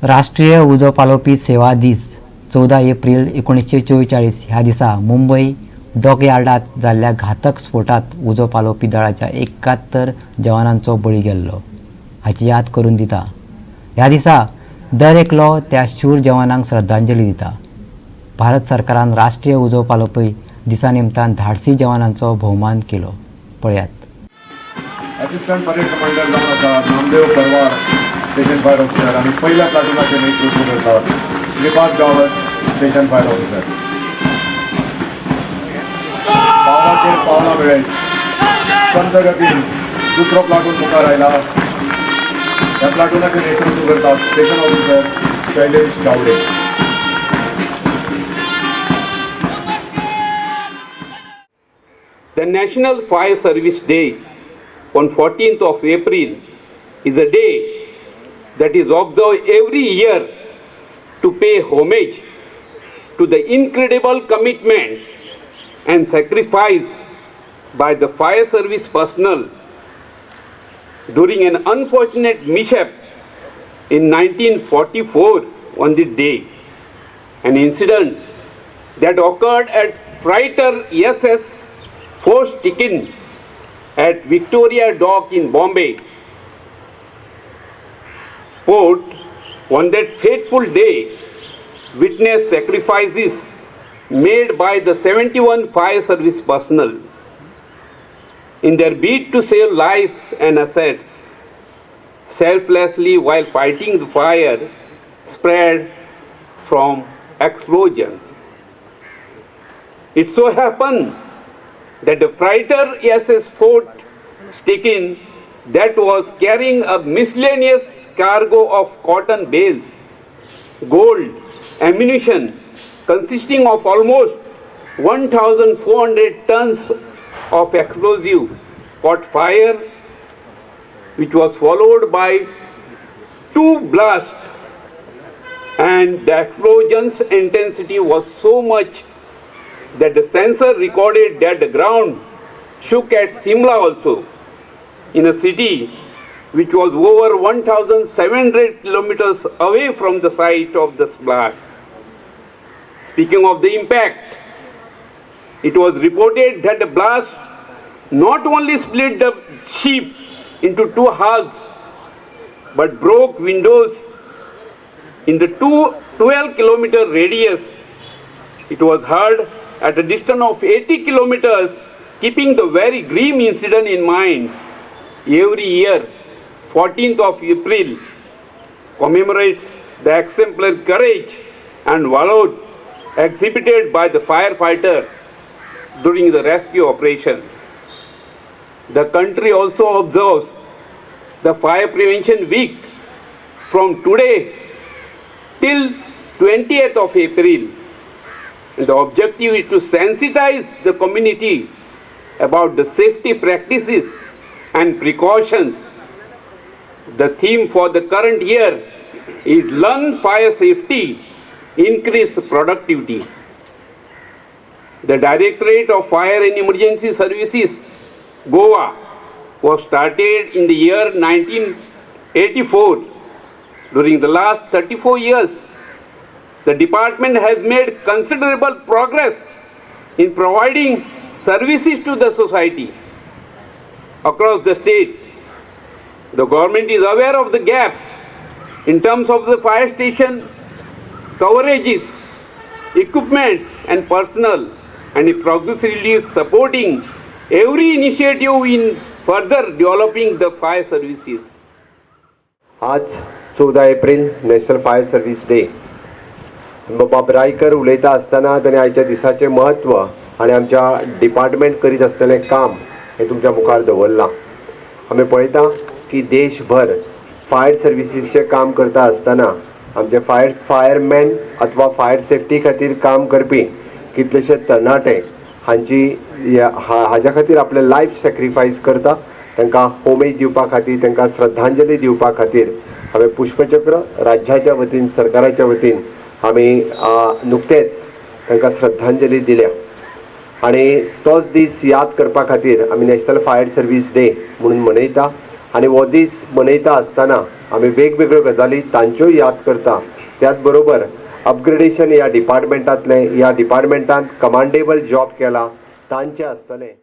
राष्ट्रीय उजो पालोवपी सेवा दीस 14 एप्रिल 1944 ह्या दिसा मुंबई डॉकयार्डात जाल्ल्या घातक स्फोटात उजो पालोवपी दळाच्या 71 जवानांचो बळी गेल्लो हाची याद करून दिता. ह्या दिसा दर एकलो त्या शूर जवानांक श्रद्धांजली दिता. भारत सरकारान राष्ट्रीय उजो पालोवपी दिसा निमतान धाडसी जवानांचो भोवमान केलो. पळयात. असिस्टंट परेड कमांडर जावन आसा नामदेव परवार, स्टेशन फायर ऑफिसर आनी पहिल्या प्लाटूनाचें नेतृत्व करतात Shripad Gawas, station fire officer. पावलाचेर पावलां मेळ्ळीं. संत गतीन दुसरो प्लाटून मुखार आयला. ह्या प्लाटूनाचें नेतृत्व करतात station officer Shailesh Gawade. The National Fire Service Day on 14th of April is a day that is observed every year to pay homage to the incredible commitment and sacrifice by the fire service personnel during an unfortunate mishap in 1944 on this day. An incident that occurred at freighter SS Force Tikin at Victoria Dock in Bombay port. On that fateful day, witnessed sacrifices made by the 71 fire service personnel in their bid to save lives and assets selflessly while fighting the fire spread from explosion. It so happened that the freighter SS Fort Tikin that was carrying a miscellaneous cargo of cotton bales, gold, ammunition consisting of almost 1,400 tons of explosive caught fire, which was followed by 2 blasts, and the explosion's intensity was so much that the sensor recorded that the ground shook at Simla also, in a city which was over 1,700 kilometers away from the site of the blast. Speaking of the impact, it was reported that the blast not only split the ship into 2 halves, but broke windows in the 12-kilometer radius. It was heard at a distance of 80 kilometers. Keeping the very grim incident in mind, every year 14th of April commemorates the exemplary courage and valor exhibited by the firefighter during the rescue operation. The country also observes the Fire Prevention Week from today till 20th of April. The objective is to sensitize the community about the safety practices and precautions. The theme for the current year is Learn Fire Safety, Increase Productivity. The Directorate of Fire and Emergency Services, Goa, was started in the year 1984. During the last 34 years, the department has made considerable progress in providing services to the society across the state. The government is aware of the gaps in terms of the fire station coverages, equipments and personnel, and is progressively supporting every initiative in further developing the fire services. आज 14 April national fire service day. बाब रायकर उलयता आसतना ताणें आयच्या दिसाचें म्हत्व आनी आमच्या डिपार्टमेंट करीत आसतलें काम हें तुमच्या मुखार दवरलां. आमी पळयता की देशभर फायर सर्विसीसचें काम करता आसतना आमचे फायरमॅन अथवा फायर सेफ्टी खातीर काम करपी कितलेशे तरणाटे हाज्या खातीर आपलें लायफ सॅक्रिफायस करता. तांकां होमेज दिवपा खातीर, तांकां श्रद्धांजली दिवपा खातीर हांवें पुष्पचक्र राज्याच्या वतीन, सरकाराच्या वतीन आमी नुकतेच तांकां श्रद्धांजली दिल्या. आनी तोच दीस याद करपा खातीर आमी नॅशनल फायर सर्वीस डे म्हणून मनयता. आनी हो दीस मनयता आसतना आमी वेगवेगळ्यो गजाली तांच्योय याद करता. त्याच बरोबर अपग्रेडेशन ह्या डिपार्टमेंटांत कमांडेबल जॉब केला तांचे आसतलें.